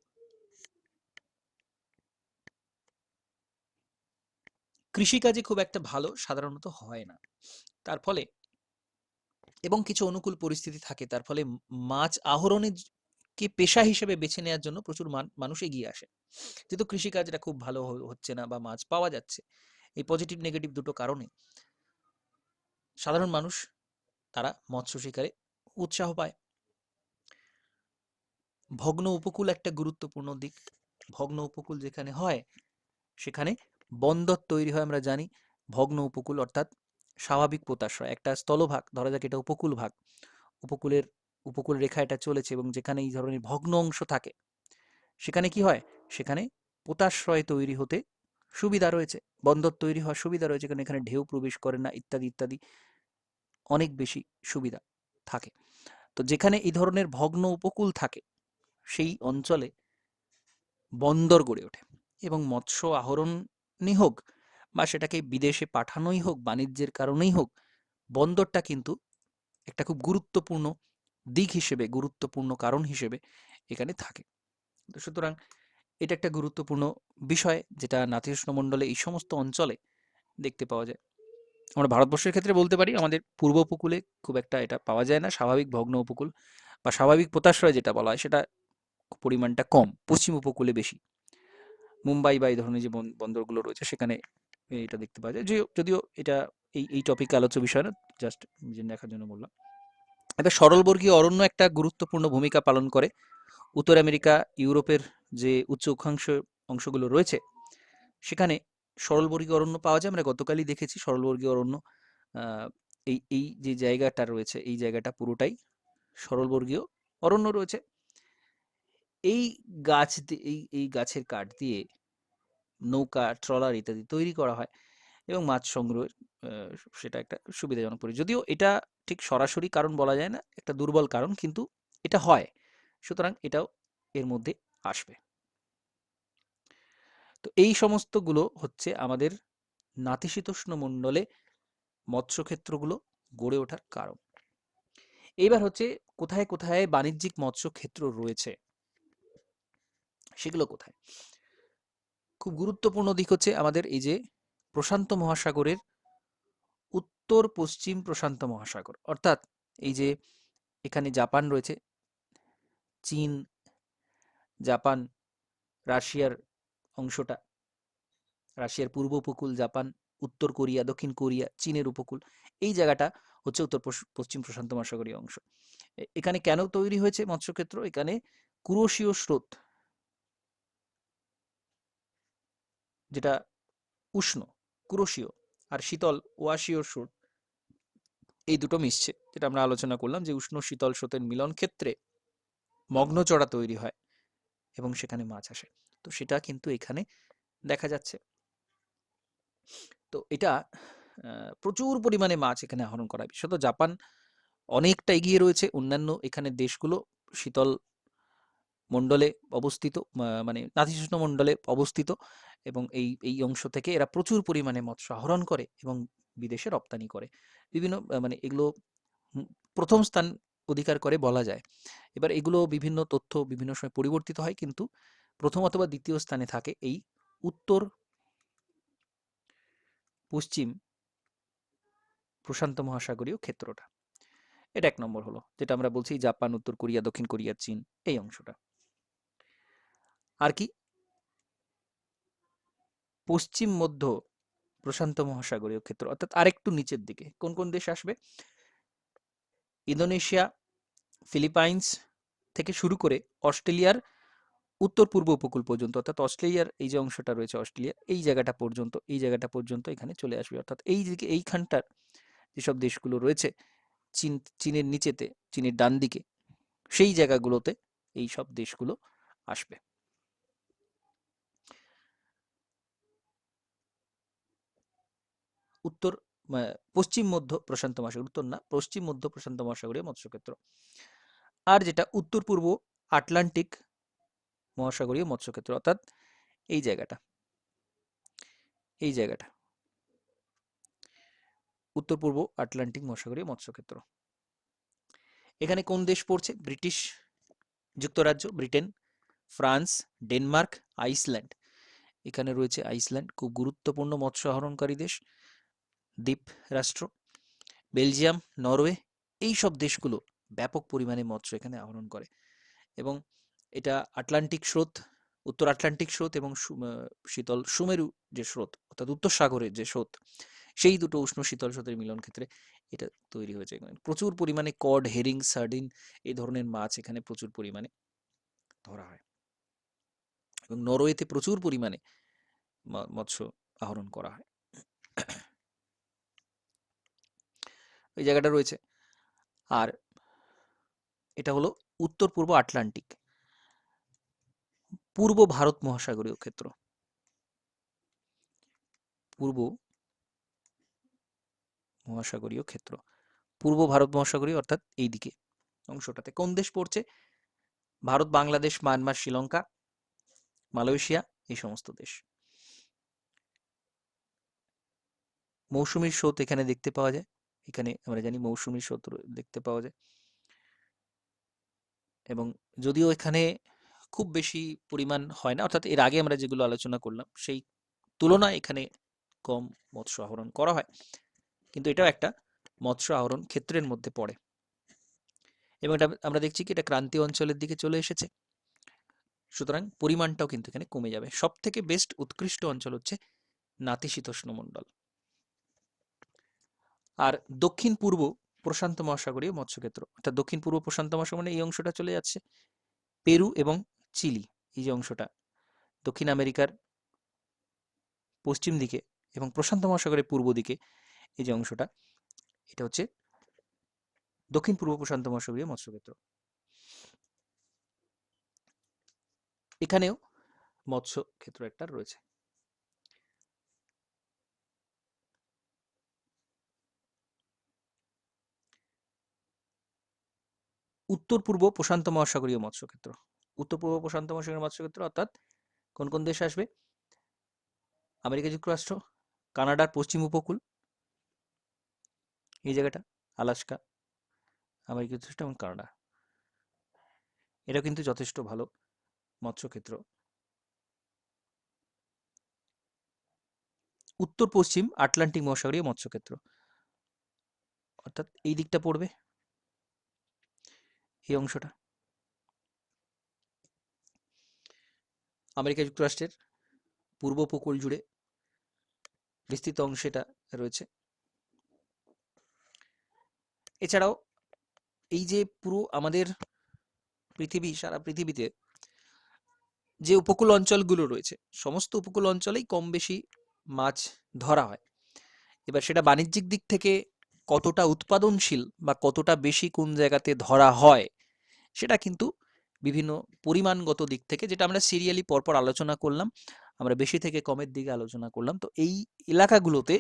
কৃষিকাজে খুব একটা ভালো সাধারণত হয় না, তার ফলে এবং কিছু অনুকূল পরিস্থিতি থাকে, তার ফলে মাছ আহরণের কে পেশা হিসেবে বেছে নেওয়ার জন্য প্রচুর মানুষ এগিয়ে আসে। যেহেতু কৃষিকাজটা খুব ভালো হচ্ছে না বা মাছ পাওয়া যাচ্ছে, এই পজিটিভ নেগেটিভ দুটো কারণে সাধারণ মানুষ তারা মৎস্য শিকারে উৎসাহ পায়। ভগ্ন উপকূল একটা গুরুত্বপূর্ণ দিক। ভগ্ন উপকূল যেখানে হয় সেখানে বন্দর তৈরি হয়, আমরা জানি। ভগ্ন উপকূল অর্থাৎ স্বাভাবিক পোতাশ্রয়, একটা স্থলভাগ, ধরা যাক এটা উপকূল ভাগ, উপকূল রেখা এটা চলেছে এবং যেখানে এই ধরনের ভগ্ন অংশ থাকে সেখানে কি হয়, সেখানে পোতাশ্রয় তৈরি হতে সুবিধা রয়েছে, বন্দর তৈরি হওয়ার সুবিধা রয়েছে, কারণ এখানে ঢেউ প্রবেশ করে না ইত্যাদি ইত্যাদি অনেক বেশি সুবিধা থাকে। তো যেখানে এই ধরনের ভগ্ন উপকূল থাকে সেই অঞ্চলে বন্দর গড়ে ওঠে এবং মৎস্য আহরণই হোক বা সেটাকে বিদেশে পাঠানোই হোক, বাণিজ্যের কারণেই হোক, বন্দরটা কিন্তু একটা খুব গুরুত্বপূর্ণ দিক হিসেবে, গুরুত্বপূর্ণ কারণ হিসেবে এখানে থাকে। তো সুতরাং এটা একটা গুরুত্বপূর্ণ বিষয় যেটা নাতিশীতোষ্ণ মণ্ডলে এই সমস্ত অঞ্চলে দেখতে পাওয়া যায়। আমরা ভারতবর্ষের ক্ষেত্রে বলতে পারি আমাদের পূর্ব উপকূলে খুব একটা এটা পাওয়া যায় না, স্বাভাবিক ভগ্ন উপকূল বা স্বাভাবিক পোতাশ্রয় যেটা বলা হয় সেটা পরিমাণটা কম, পশ্চিম উপকূলে বেশি। মুম্বাই বা এই ধরনের যে বন্দরগুলো রয়েছে সেখানে এটা দেখতে পাওয়া যায়, যদিও এটা এই টপিকে আলোচ্য বিষয় না, জাস্ট জেনে রাখার জন্য বললাম। এবার সরলবর্গীয় অরণ্য একটা গুরুত্বপূর্ণ ভূমিকা পালন করে। উত্তর আমেরিকা, ইউরোপের যে উচ্চ অক্ষাংশ অংশগুলো রয়েছে সেখানে সরলবর্গীয় অরণ্য পাওয়া যায়। আমরা গতকালই দেখেছি সরলবর্গীয় অরণ্য, এই যে জায়গাটা রয়েছে এই জায়গাটা পুরোটাই সরলবর্গীয় অরণ্য রয়েছে। এই এই গাছের কাঠ দিয়ে নৌকা, ট্রলার ইত্যাদি তৈরি করা হয় এবং মাছ সংগ্রহের সেটা একটা সুবিধাজনক যদিও এটা ঠিক সরাসরি কারণ বলা যায় না, একটা দুর্বল কারণ, কিন্তু এটা হয়, সুতরাং এটাও এর মধ্যে আসবে। তো এই সমস্তগুলো হচ্ছে আমাদের নাতিশীতোষ্ণ মণ্ডলে মৎস্যক্ষেত্রগুলো গড়ে ওঠার কারণ। এইবার হচ্ছে কোথায় কোথায় বাণিজ্যিক মৎস্যক্ষেত্র রয়েছে, সেগুলো কোথায়? খুব গুরুত্বপূর্ণ দিক হচ্ছে আমাদের এই যে প্রশান্ত মহাসাগরের উত্তর পশ্চিম প্রশান্ত মহাসাগর, অর্থাৎ এই যে এখানে জাপান রয়েছে, চীন, জাপান, রাশিয়ার অংশটা, রাশিয়ার পূর্ব উপকূল, জাপান, উত্তর কোরিয়া, দক্ষিণ কোরিয়া, চীনের উপকূল, এই জায়গাটা হচ্ছে উত্তর পশ্চিম প্রশান্ত মহাসাগরীয় অংশ। এখানে কেন তৈরি হয়েছে মৎস্যক্ষেত্র? এখানে কুরোশীয় স্রোত, যেটা উষ্ণ কুরোশীয়, আর শীতল ওয়াশীয় স্রোত, এই দুটো মিশছে, যেটা আমরা আলোচনা করলাম যে উষ্ণ শীতল স্রোতের মিলন ক্ষেত্রে মগ্নচড়া তৈরি হয় এবং সেখানে মাছ আসে। তো সেটা কিন্তু এখানে দেখা যাচ্ছে। তো এটা প্রচুর পরিমাণে মাছ এখানে আহরণ করা হয়। বিশেষত জাপান অনেকটা এগিয়ে রয়েছে অন্যান্য এখানে দেশগুলো, শীতল মণ্ডলে অবস্থিত, মানে নাতিশীতোষ্ণ মণ্ডলে অবস্থিত, এবং এই এই অংশ থেকে এরা প্রচুর পরিমাণে মৎস্য আহরণ করে এবং বিদেশে রপ্তানি করে। বিভিন্ন মানে এগুলো প্রথম স্থান অধিকার করে বলা যায়। এবার এগুলো বিভিন্ন তথ্য বিভিন্ন সময় পরিবর্তিত হয়, কিন্তু প্রথম অথবা দ্বিতীয় স্থানে থাকে এই উত্তর পশ্চিম প্রশান্ত মহাসাগরীয় ক্ষেত্রটা। এটা ১ নম্বর হলো, যেটা আমরা বলছি জাপান, উত্তর কোরিয়া, দক্ষিণ কোরিয়া, চীন, এই অংশটা। আর কি? পশ্চিম মধ্য প্রশান্ত মহাসাগরীয় ক্ষেত্র, অর্থাৎ আরেকটু নিচের দিকে কোন কোন দেশ আসবে? ইন্দোনেশিয়া, ফিলিপাইন্স থেকে শুরু করে অস্ট্রেলিয়ার উত্তর পূর্ব উপকূল পর্যন্ত, অর্থাৎ অস্ট্রেলিয়ার এই যে অংশটা রয়েছে, অস্ট্রেলিয়া এই জায়গাটা পর্যন্ত, এই জায়গাটা পর্যন্ত এখানে চলে আসবে। অর্থাৎ এই দিকে এইখানটার যেসব দেশগুলো রয়েছে চীনের নিচেতে, চীনের ডান দিকে, সেই জায়গাগুলোতে এই সব দেশগুলো আসবে। উত্তর পশ্চিম মধ্য প্রশান্ত মহাসাগর, উত্তর না, পশ্চিম মধ্য প্রশান্ত মহাসাগরীয় মৎস্যক্ষেত্র। আর যেটা উত্তর পূর্ব আটলান্টিক মহাসাগরীয় মৎস্যক্ষেত্র, অর্থাৎ এই জায়গাটা, এই জায়গাটা উত্তর পূর্ব আটলান্টিক মহাসাগরীয় মৎস্যক্ষেত্র। এখানে কোন দেশ পড়ছে? ব্রিটিশ যুক্তরাজ্য, ব্রিটেন, ফ্রান্স, ডেনমার্ক, আইসল্যান্ড। এখানে রয়েছে আইসল্যান্ড, খুব গুরুত্বপূর্ণ মৎস্য আহরণকারী দেশ, দ্বীপ রাষ্ট্র। বেলজিয়াম, নরওয়ে, এই সব দেশগুলো ব্যাপক পরিমাণে মৎস্য এখানে আহরণ করে। এবং এটা আটলান্টিক স্রোত, উত্তর আটলান্টিক স্রোত এবং শীতল সুমেরু যে স্রোত, অর্থাৎ উত্তর সাগরের যে স্রোত, সেই দুটো উষ্ণ শীতল স্রোতের মিলন ক্ষেত্রে এটা তৈরি হয়েছে। এখানে প্রচুর পরিমাণে কড, হেরিং, সার্ডিন এই ধরনের মাছ এখানে প্রচুর পরিমাণে ধরা হয়, এবং নরওয়েতে প্রচুর পরিমাণে মৎস্য আহরণ করা হয়। ওই জায়গাটা রয়েছে। আর এটা হলো উত্তর পূর্ব আটলান্টিক, পূর্ব ভারত মহাসাগরীয় ক্ষেত্র, পূর্ব মহাসাগরীয় ক্ষেত্র, পূর্ব ভারত মহাসাগরীয়, অর্থাৎ এই দিকে অংশটাতে কোন দেশ পড়ছে? ভারত, বাংলাদেশ, মায়ানমার, শ্রীলঙ্কা, মালয়েশিয়া, এই সমস্ত দেশ। মৌসুমী স্রোত এখানে দেখতে পাওয়া যায়, এখানে আমরা জানি মৌসুমী স্রোত দেখতে পাওয়া যায়, এবং যদিও এখানে খুব বেশি পরিমাণ হয় না, অর্থাৎ এর আগে আমরা যেগুলো আলোচনা করলাম সেই তুলনায় এখানে কম মৎস্য আহরণ করা হয়, কিন্তু এটাও একটা মৎস্য আহরণ ক্ষেত্রের মধ্যে পড়ে। এবং এটা আমরা দেখছি কি এটা ক্রান্তীয় অঞ্চলের দিকে চলে এসেছে, সুতরাং পরিমাণটাও কিন্তু এখানে কমে যাবে। সব থেকে বেস্ট উৎকৃষ্ট অঞ্চল হচ্ছে নাতিশীতোষ্ণ মণ্ডল। আর দক্ষিণ পূর্ব প্রশান্ত মহাসাগরীয় মৎস্যক্ষেত্র, অর্থাৎ দক্ষিণ পূর্ব প্রশান্ত মহাসাগর মানে এই অংশটা চলে যাচ্ছে পেরু এবং চিলি, এই যে অংশটা দক্ষিণ আমেরিকার পশ্চিম দিকে এবং প্রশান্ত মহাসাগরের পূর্ব দিকে, এই যে অংশটা, এটা হচ্ছে দক্ষিণ পূর্ব প্রশান্ত মহাসাগরীয় মৎস্যক্ষেত্র। এখানেও মৎস্য ক্ষেত্র একটা রয়েছে। উত্তর পূর্ব প্রশান্ত মহাসাগরীয় মৎস্যক্ষেত্র, উত্তর পূর্ব প্রশান্ত মহাসাগরীয় মৎস্যক্ষেত্র, অর্থাৎ কোন কোন দেশ আসবে? আমেরিকা যুক্তরাষ্ট্র, কানাডার পশ্চিম উপকূল, এই জায়গাটা, আলাস্কা, আমেরিকা যুক্তরাষ্ট্র এবং কানাডা, এটা কিন্তু যথেষ্ট ভালো মৎস্যক্ষেত্র। উত্তর পশ্চিম আটলান্টিক মহাসাগরীয় মৎস্যক্ষেত্র, অর্থাৎ এই দিকটা পড়বে, এই অংশটা। আমেরিকা যুক্তরাষ্ট্রের পূর্ব উপকূল জুড়ে বিস্তৃত অংশে এটা রয়েছে। এছাড়াও এই যে পুরো আমাদের সারা পৃথিবীতে যে উপকূল অঞ্চলগুলো রয়েছে, সমস্ত উপকূল অঞ্চলেই কম বেশি মাছ ধরা হয়। এবার সেটা বাণিজ্যিক দিক থেকে কতটা উৎপাদনশীল বা কতটা বেশি কোন জায়গাতে ধরা হয়, সেটা কিন্তু বিভিন্ন পরিমাণগত দিক থেকে, যেটা আমরা সিরিয়ালি পরপর আলোচনা করলাম, আমরা বেশি থেকে কমের দিকে আলোচনা করলাম। তো এই এলাকাগুলোতে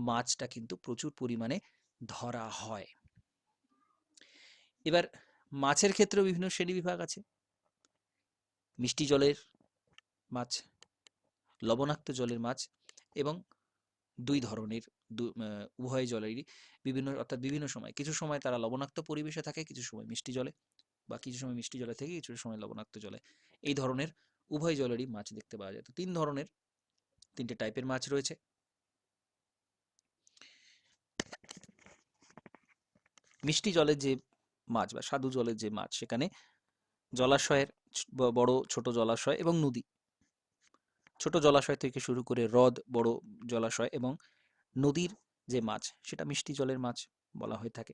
মাছটা কিন্তু প্রচুর পরিমাণে ধরা হয়। এবার মাছের ক্ষেত্রেও বিভিন্ন শ্রেণী বিভাগ আছে। মিষ্টি জলের মাছ, লবণাক্ত জলের মাছ, এবং দুই ধরনের উভয় জলেরই অর্থাৎ বিভিন্ন সময়, কিছু সময় তারা লবণাক্ত পরিবেশে থাকে, কিছু সময় মিষ্টি জলে, বা কিছু সময় মিষ্টি জলে থেকে কিছু সময় লবণাক্ত জলে। এই ধরনের উভয় জলেরই মাছ দেখতে পাওয়া যায়। তো তিনটে টাইপের মাছ রয়েছে। মিষ্টি জলের যে মাছ বা স্বাদু জলের যে মাছ, সেখানে জলাশয়ের বড় ছোট জলাশয় এবং নদী, ছোট জলাশয় থেকে শুরু করে হ্রদ, বড় জলাশয় এবং নদীর যে মাছ, সেটা মিষ্টি জলের মাছ বলা হয়ে থাকে।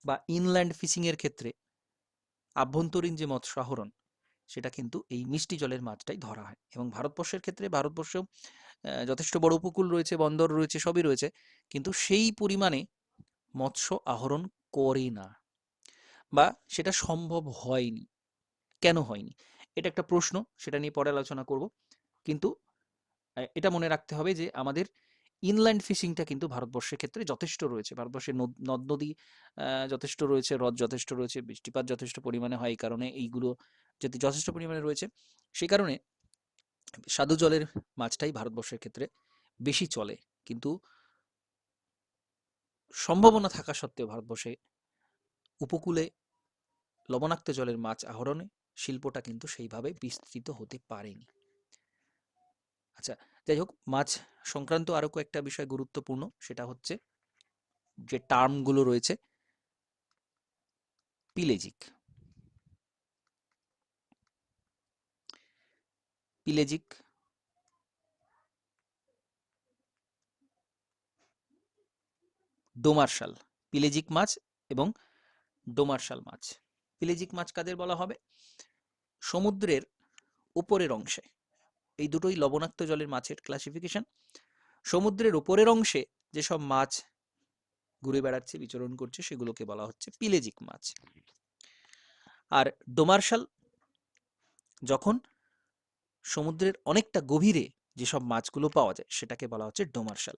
বা ইনল্যান্ড ফিশিং এর ক্ষেত্রে আভ্যন্তরীণ যে মৎস্য আহরণ, সেটা কিন্তু এই মিষ্টি জলের মাছটাই ধরা হয়। এবং ভারতবর্ষের ক্ষেত্রে, ভারতবর্ষেও যথেষ্ট বড় উপকূল রয়েছে, বন্দর রয়েছে, সবই রয়েছে, কিন্তু সেই পরিমাণে মৎস্য আহরণ করে না, বা সেটা সম্ভব হয়নি। কেন হয়নি, এটা একটা প্রশ্ন, সেটা নিয়ে পরে আলোচনা করব। কিন্তু এটা মনে রাখতে হবে যে আমাদের ইনল্যান্ড ফিশিংটা কিন্তু ভারতবর্ষের ক্ষেত্রে যথেষ্ট রয়েছে। ভারতবর্ষের নদ নদী যথেষ্ট রয়েছে, হ্রদ যথেষ্ট রয়েছে, বৃষ্টিপাত যথেষ্ট পরিমাণে হয়। এই কারণে এইগুলো যদি যথেষ্ট পরিমাণে রয়েছে, সেই কারণে স্বাদু জলের মাছটাই ভারতবর্ষের ক্ষেত্রে বেশি চলে। কিন্তু সম্ভাবনা থাকা সত্ত্বেও ভারতবর্ষে উপকূলে লবণাক্ত জলের মাছ আহরণে শিল্পটা কিন্তু সেইভাবে বিস্তৃত হতে পারেনি। আচ্ছা, যাই হোক, মাছ সংক্রান্ত আরো কয়েকটা বিষয় গুরুত্বপূর্ণ, সেটা হচ্ছে যে টার্মগুলো রয়েছে। পিলেজিক, পিলেজিক, ডোমার্শাল, পিলেজিক মাছ এবং ডোমার্শাল মাছ। পিলেজিক মাছ কাদের বলা হবে? সমুদ্রের উপরের অংশে, এই দুটোই লবণাক্ত জলের মাছের ক্লাসিফিকেশন। সমুদ্রের উপরের অংশে যেসব মাছ ঘুরে বেড়াচ্ছে, বিচরণ করছে, সেগুলোকে বলা হচ্ছে পিলেজিক মাছ। আর ডোমার্শাল, যখন সমুদ্রের অনেকটা গভীরে যেসব মাছগুলো পাওয়া যায়, সেটাকে বলা হচ্ছে ডোমার্শাল।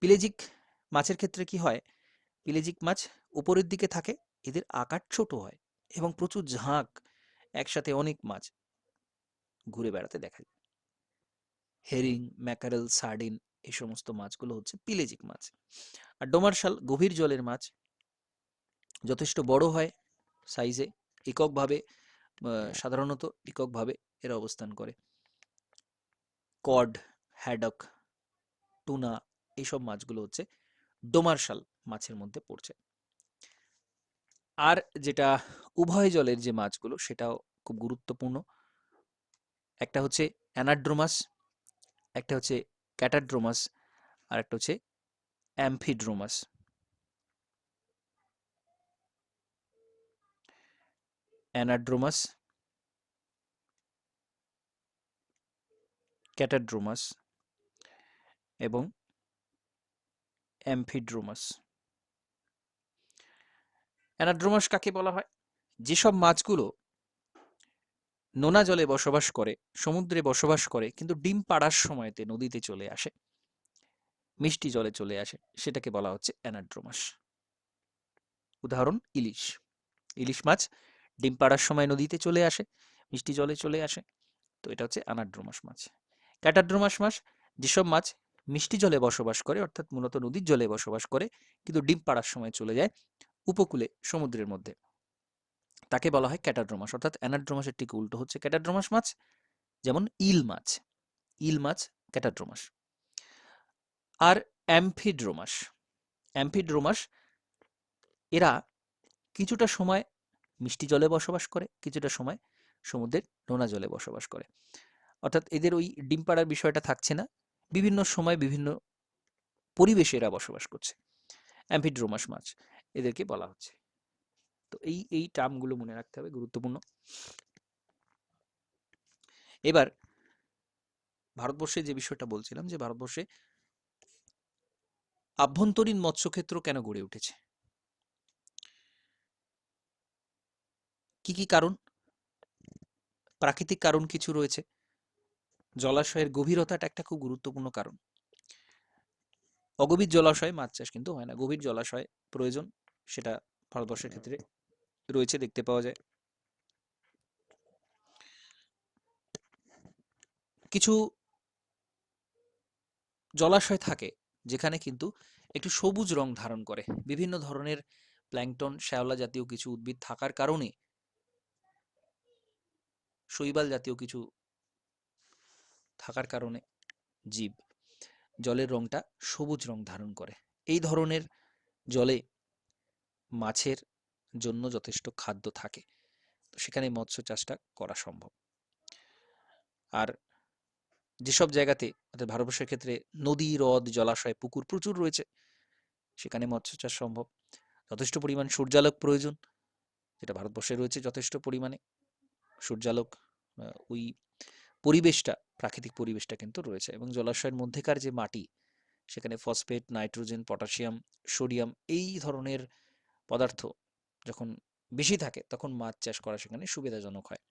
পিলেজিক মাছের ক্ষেত্রে কি হয়, পিলেজিক মাছ উপরের দিকে থাকে, এদের আকার ছোট হয় এবং প্রচুর ঝাঁক, একসাথে অনেক মাছ ঘুরে বেড়াতে দেখা যায়। হেরিং, ম্যাকারেল, সার্ডিন, এই সমস্ত মাছগুলো হচ্ছে পিলেজিক মাছ। আর ডোমার্শাল গভীর জলের মাছ, যথেষ্ট বড় হয় সাইজে, এককভাবে, সাধারণত এককভাবে এরা অবস্থান করে। কড, হ্যাডক, টুনা, এইসব মাছগুলো হচ্ছে ডোমার্শাল মাছের মধ্যে পড়ছে। আর যেটা উভয় জলের যে মাছগুলো, সেটাও খুব গুরুত্বপূর্ণ। একটা হচ্ছে অ্যানাড্রোমাস, একটা হচ্ছে ক্যাটাড্রোমাস, আর একটা হচ্ছে অ্যাম্ফিড্রোমাস। অ্যানাড্রোমাস, ক্যাটাড্রোমাস এবং অ্যাম্ফিড্রোমাস। অ্যানাড্রোমাস কাকে বলা হয়? যেসব মাছগুলো নোনা জলে বসবাস করে, সমুদ্রে বসবাস করে, কিন্তু ডিম পাড়ার সময়তে নদীতে চলে আসে, মিষ্টি জলে চলে আসে, সেটাকে বলা হচ্ছে অ্যানাড্রোমাস। উদাহরণ ইলিশ। ইলিশ মাছ ডিম পাড়ার সময় নদীতে চলে আসে, মিষ্টি জলে চলে আসে, তো এটা হচ্ছে অ্যানাড্রোমাস মাছ। ক্যাটাড্রোমাস মাছ, যেসব মাছ মিষ্টি জলে বসবাস করে, অর্থাৎ মূলত নদীর জলে বসবাস করে, কিন্তু ডিম পাড়ার সময় চলে যায় উপকূলে, সমুদ্রের মধ্যে, তাকে বলা হয় ক্যাটাড্রোমাস। অর্থাৎ অ্যানাড্রোমাসের ঠিক উল্টো হচ্ছে ক্যাটাড্রোমাস মাছ। যেমন ইল মাছ, ইল মাছ ক্যাটাড্রোমাস। আর অ্যাম্ফিড্রোমাস। অ্যাম্ফিড্রোমাস এরা কিছুটা সময় মিষ্টি জলে বসবাস করে, কিছুটা সময় সমুদ্রের নোনা জলে বসবাস করে। অর্থাৎ এদের ওই ডিম পাড়ার বিষয়টা থাকছে না, বিভিন্ন সময় বিভিন্ন পরিবেশে এরা বসবাস করছে। অ্যাম্ফিড্রোমাস মাছ এদেরকে বলা হচ্ছে। তো এই টার্মগুলো মনে রাখতে হবে, গুরুত্বপূর্ণ। এবার ভারতবর্ষে যে বিষয়টা বলছিলাম, যে ভারতবর্ষে আভ্যন্তরীণ মৎস্যক্ষেত্র কেন গড়ে উঠেছে, কি কি কারণ? প্রাকৃতিক কারণ কিছু রয়েছে, জলাশয়ের গভীরতাটা একটা খুব গুরুত্বপূর্ণ কারণ। অগভীর জলাশয়ে মাছ চাষ কিন্তু হয় না, গভীর জলাশয় প্রয়োজন, সেটা ভারতবর্ষের ক্ষেত্রে রয়েছে, দেখতে পাওয়া যায়। কিছু জলাশয় থাকে যেখানে কিন্তু একটু সবুজ রং ধারণ করে, বিভিন্ন ধরনের প্ল্যাঙ্কটন, শ্যাওলা জাতীয় কিছু উদ্ভিদ থাকার কারণে, শৈবাল জাতীয় কিছু থাকার কারণে জীব জলের রংটা সবুজ রং ধারণ করে। এই ধরনের জলে মাছের জন্য যথেষ্ট খাদ্য থাকে, তো সেখানে মৎস্য চাষটা করা সম্ভব। আর যেসব জায়গাতে, অর্থাৎ ভারতবর্ষের ক্ষেত্রে নদী, হ্রদ, জলাশয়, পুকুর প্রচুর রয়েছে, সেখানে মৎস্য চাষ সম্ভব। যথেষ্ট পরিমাণ সূর্যালোক প্রয়োজন, যেটা ভারতবর্ষে রয়েছে যথেষ্ট পরিমাণে সূর্যালোক। ওই পরিবেশটা, প্রাকৃতিক পরিবেশটা কিন্তু রয়েছে। এবং জলাশয়ের মধ্যেকার যে মাটি, সেখানে ফসফেট, নাইট্রোজেন, পটাশিয়াম, সোডিয়াম এই ধরনের পদার্থ যখন বেশি থাকে, তখন মাছ চাষ করা সেখানে সুবিধাজনক হয়।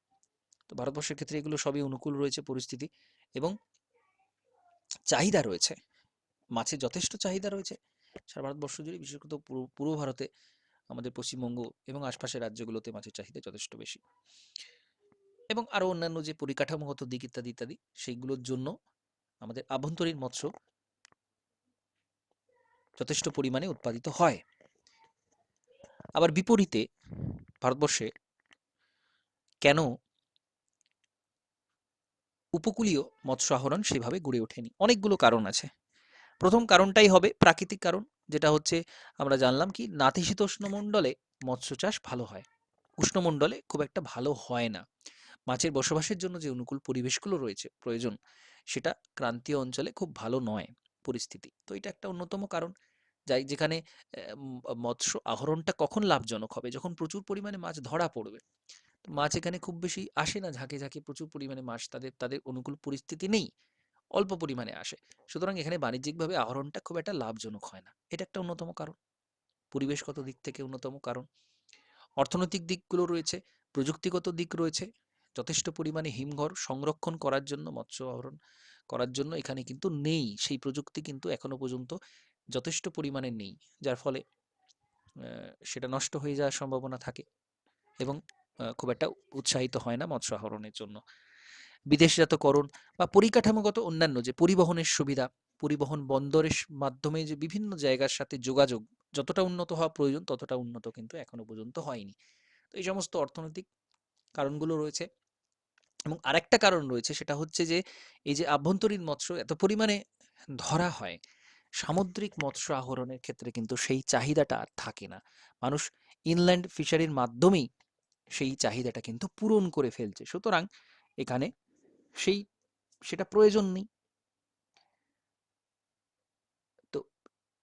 তো ভারতবর্ষের ক্ষেত্রে এগুলো সবই অনুকূল রয়েছে পরিস্থিতি, এবং চাহিদা রয়েছে, মাছের যথেষ্ট চাহিদা রয়েছে সারা ভারতবর্ষ জুড়ে, বিশেষত পূর্ব ভারতে, আমাদের পশ্চিমবঙ্গ এবং আশপাশের রাজ্যগুলোতে মাছের চাহিদা যথেষ্ট বেশি। এবং আরো অন্যান্য যে পরিকাঠামোগত দিক ইত্যাদি ইত্যাদি, সেইগুলোর জন্য আমাদের আভ্যন্তরীণ মৎস্য যথেষ্ট পরিমাণে উৎপাদিত হয়। আবার বিপরীতে ভারতবর্ষে কেন উপকূলীয় মৎস্য আহরণ সেভাবে গড়ে ওঠেনি, অনেকগুলো কারণ আছে। প্রথম কারণটাই হবে প্রাকৃতিক কারণ, যেটা হচ্ছে আমরা জানলাম কি, নাতিশীতোষ্ণ মণ্ডলে মৎস্য চাষ ভালো হয়, উষ্ণমণ্ডলে খুব একটা ভালো হয় না। মাছের বসবাসের জন্য যে অনুকূল পরিবেশগুলো রয়েছে প্রয়োজন, সেটা ক্রান্তীয় অঞ্চলে খুব ভালো নয় পরিস্থিতি। তো এটা একটা অন্যতম কারণ, যাই যেখানে মৎস্য আহরণটা কখন লাভজনক হবে, যখন প্রচুর পরিমাণে মাছ ধরা পড়বে। মাছ এখানে খুব বেশি আসে না, ঝাঁকে ঝাঁকে প্রচুর পরিমাণে মাছ, তাদের তাদের অনুকূল পরিস্থিতি নেই, অল্প পরিমাণে আসে। সুতরাং এখানে বাণিজ্যিকভাবে আহরণটা খুব একটা লাভজনক হয় না, এটা একটা অন্যতম কারণ। পরিবেশগত দিক থেকে অন্যতম কারণ। অর্থনৈতিক দিকগুলো রয়েছে, প্রযুক্তিগত দিক রয়েছে, যথেষ্ট পরিমাণে হিমঘর সংরক্ষণ করার জন্য, মৎস্য আহরণ করার জন্য এখানে কিন্তু নেই, সেই প্রযুক্তি কিন্তু এখনো পর্যন্ত যথেষ্ট পরিমাণে নেই, যার ফলে সেটা নষ্ট হয়ে যাওয়ার সম্ভাবনা থাকে, এবং খুব একটা উৎসাহিত হয় না মৎস্য আহরণের জন্য। বিদেশজাতকরণ বা পরিকাঠামোগত অন্যান্য যে পরিবহনের সুবিধা, পরিবহন বন্দরের মাধ্যমে যে বিভিন্ন জায়গার সাথে যোগাযোগ যতটা উন্নত হওয়া প্রয়োজন, ততটা উন্নত কিন্তু এখনো পর্যন্ত হয়নি। তো এই সমস্ত অর্থনৈতিক কারণগুলো রয়েছে। এবং আরেকটা কারণ রয়েছে, সেটা হচ্ছে যে এই যে আভ্যন্তরীণ মৎস্য এত পরিমাণে ধরা হয়, সামুদ্রিক মৎস্য আহরণের ক্ষেত্রে কিন্তু সেই চাহিদাটা আর থাকে না। মানুষ ইনল্যান্ড ফিশারির মাধ্যমেই সেই চাহিদাটা কিন্তু পূরণ করে ফেলছে, সুতরাং এখানে সেই সেটা প্রয়োজন নেই। তো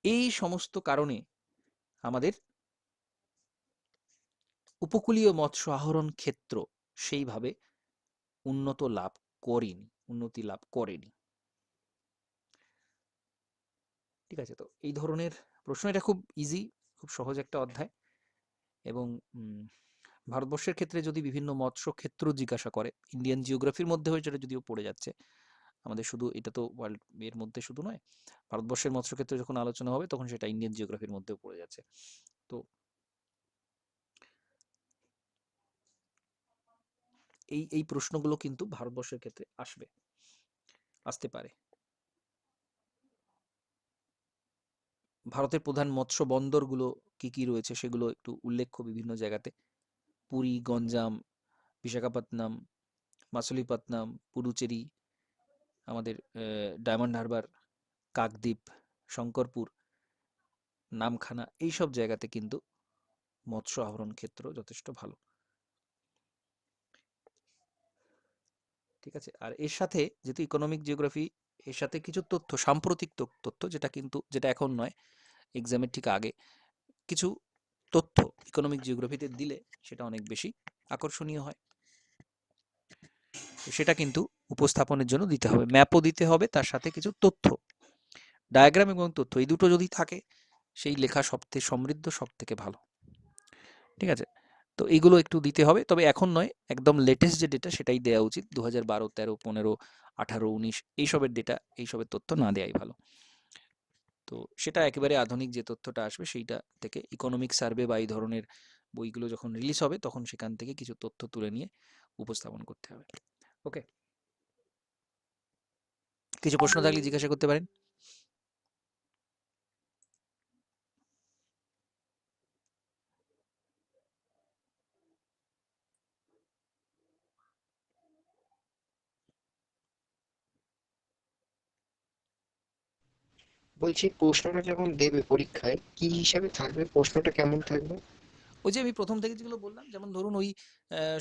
এই সমস্ত কারণে আমাদের উপকূলীয় মৎস্য আহরণ ক্ষেত্র সেইভাবে উন্নতি লাভ করেনি। ঠিক আছে, তো এই ধরনের প্রশ্ন, এটা খুব ইজি, খুব সহজ একটা অধ্যায়। এবং ভারতবর্ষের ক্ষেত্রে যদি বিভিন্ন মৎস্য ক্ষেত্র জিজ্ঞাসা করে, ইন্ডিয়ান জিওগ্রাফির মধ্যে হয়ে যেটা যদিও পড়ে যাচ্ছে, আমাদের শুধু এটা তো ওয়ার্ল্ড এর মধ্যে শুধু নয়, ভারতবর্ষের মৎস্য ক্ষেত্রে যখন আলোচনা হবে তখন সেটা ইন্ডিয়ান জিওগ্রাফির মধ্যেও পড়ে যাচ্ছে। তো এই প্রশ্নগুলো কিন্তু ভারতবর্ষের ক্ষেত্রে আসতে পারে। ভারতের প্রধান মৎস্য বন্দরগুলো কি কি রয়েছে সেগুলো একটু উল্লেখ্য বিভিন্ন জায়গাতে: পুরী, গঞ্জাম, বিশাখাপত্তনম, মাসুলিপত্তনম, পুডুচেরি, আমাদের ডায়মন্ড হারবার, কাকদ্বীপ, শঙ্করপুর, নামখানা এইসব জায়গাতে কিন্তু মৎস্য আহরণ ক্ষেত্র যথেষ্ট ভালো। ঠিক আছে, আর এর সাথে যেহেতু ইকোনমিক জিওগ্রাফি, এর সাথে কিছু তথ্য, সাম্প্রতিক তথ্য, যেটা এখন নয়, এক্সামের ঠিক আগে কিছু তথ্য ইকোনমিক জিওগ্রাফিতে দিলে সেটা অনেক বেশি আকর্ষণীয় হয়। তো সেটা কিন্তু উপস্থাপনের জন্য দিতে হবে, ম্যাপও দিতে হবে, তার সাথে কিছু তথ্য, ডায়াগ্রাম এবং তথ্য, এই দুটো যদি থাকে সেই লেখা সবথেকে সমৃদ্ধ, সবথেকে ভালো। ঠিক আছে, তো এইগুলো একটু দিতে হবে, তবে এখন নয়, একদম লেটেস্ট যে ডেটা সেটাই দেওয়া উচিত। 2012, 13, 15, 18, 19 এইসবের ডেটা, এইসবের তথ্য না দেওয়াই ভালো। তো সেটা একেবারে আধুনিক যে তথ্যটা আসবে সেইটা থেকে, ইকোনমিক সার্ভে বা এই ধরনের বইগুলো যখন রিলিজ হবে তখন সেখান থেকে কিছু তথ্য তুলে নিয়ে উপস্থাপন করতে হবে। ওকে, কিছু প্রশ্ন থাকলে জিজ্ঞাসা করতে পারেন। বলছি, প্রশ্নটা যখন দেবে পরীক্ষায় কি হিসাবে থাকবে, প্রশ্নটা কেমন থাকবে? ওই যে আমি প্রথম থেকে যেগুলো বললাম, যেমন ধরুন ওই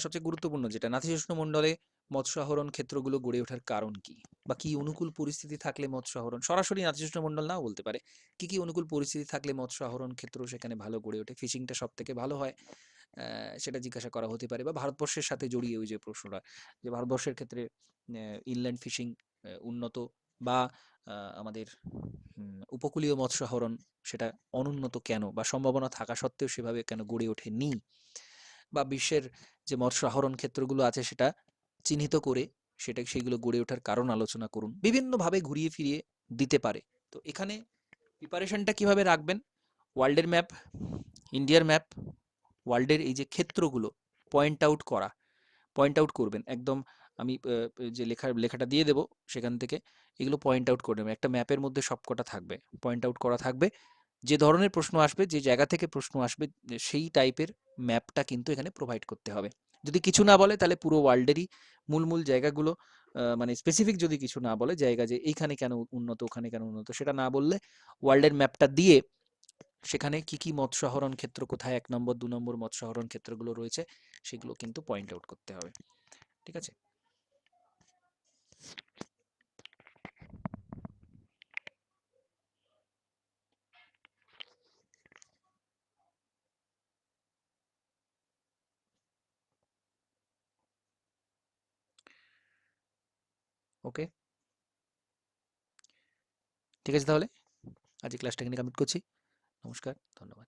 সবচেয়ে গুরুত্বপূর্ণ যেটা, নাতিশীতোষ্ণ মণ্ডলে মৎস্য আহরণ ক্ষেত্রগুলো গড়ে ওঠার কারণ কি, বা কি অনুকূল পরিস্থিতি থাকলে মৎস্য আহরণ, সরাসরি নাতিশীতোষ্ণ মণ্ডল নাও বলতে পারে, কি কি অনুকূল পরিস্থিতি থাকলে মৎস্য আহরণ ক্ষেত্র সেখানে ভালো গড়ে ওঠে, ফিশিংটা সব থেকে ভালো হয়, সেটা জিজ্ঞাসা করা হতে পারে। বা ভারতবর্ষের সাথে জড়িয়ে ওই যে প্রশ্নটা, যে ভারতবর্ষের ক্ষেত্রে ইনল্যান্ড ফিশিং উন্নত, বা আমাদের উপকূলীয় মৎস্য আহরণ সেটা অনুন্নত কেন, বা সম্ভাবনা থাকা সত্ত্বেও সেভাবে কেন গড়ে ওঠেনি, বা বিশ্বের যে মৎস্য আহরণ ক্ষেত্রগুলো আছে সেটা চিহ্নিত করে সেইগুলো গড়ে ওঠার কারণ আলোচনা করুন, বিভিন্নভাবে ঘুরিয়ে ফিরিয়ে দিতে পারে। তো এখানে প্রিপারেশনটা কিভাবে রাখবেন, ওয়ার্ল্ডের ম্যাপ, ইন্ডিয়ার ম্যাপ, ওয়ার্ল্ডের এই যে ক্ষেত্রগুলো পয়েন্ট আউট করবেন একদম। আমি যে লেখাটা দিয়ে দেবো সেখান থেকে এগুলো পয়েন্ট আউট করে নেবেন, একটা ম্যাপের মধ্যে সবকটা থাকবে, পয়েন্ট আউট করা থাকবে, যে ধরনের প্রশ্ন আসবে, যে জায়গা থেকে প্রশ্ন আসবে, সেই টাইপের ম্যাপটা কিন্তু এখানে প্রোভাইড করতে হবে। যদি কিছু না বলে তাহলে পুরো ওয়ার্ল্ডেরই মূল জায়গাগুলো, মানে স্পেসিফিক যদি কিছু না বলে, জায়গা যে এইখানে কেন উন্নত, ওখানে কেন উন্নত, সেটা না বললে ওয়ার্ল্ডের ম্যাপটা দিয়ে সেখানে কি কি মৎস্য আহরণ ক্ষেত্র, কোথায় 1 নম্বর 2 নম্বর মৎস্য আহরণ ক্ষেত্রগুলো রয়েছে, সেগুলো কিন্তু পয়েন্ট আউট করতে হবে। ঠিক আছে, ওকে, ঠিক আছে, তাহলে আজকে ক্লাসটা এখানে কমপ্লিট করছি। নমস্কার, ধন্যবাদ।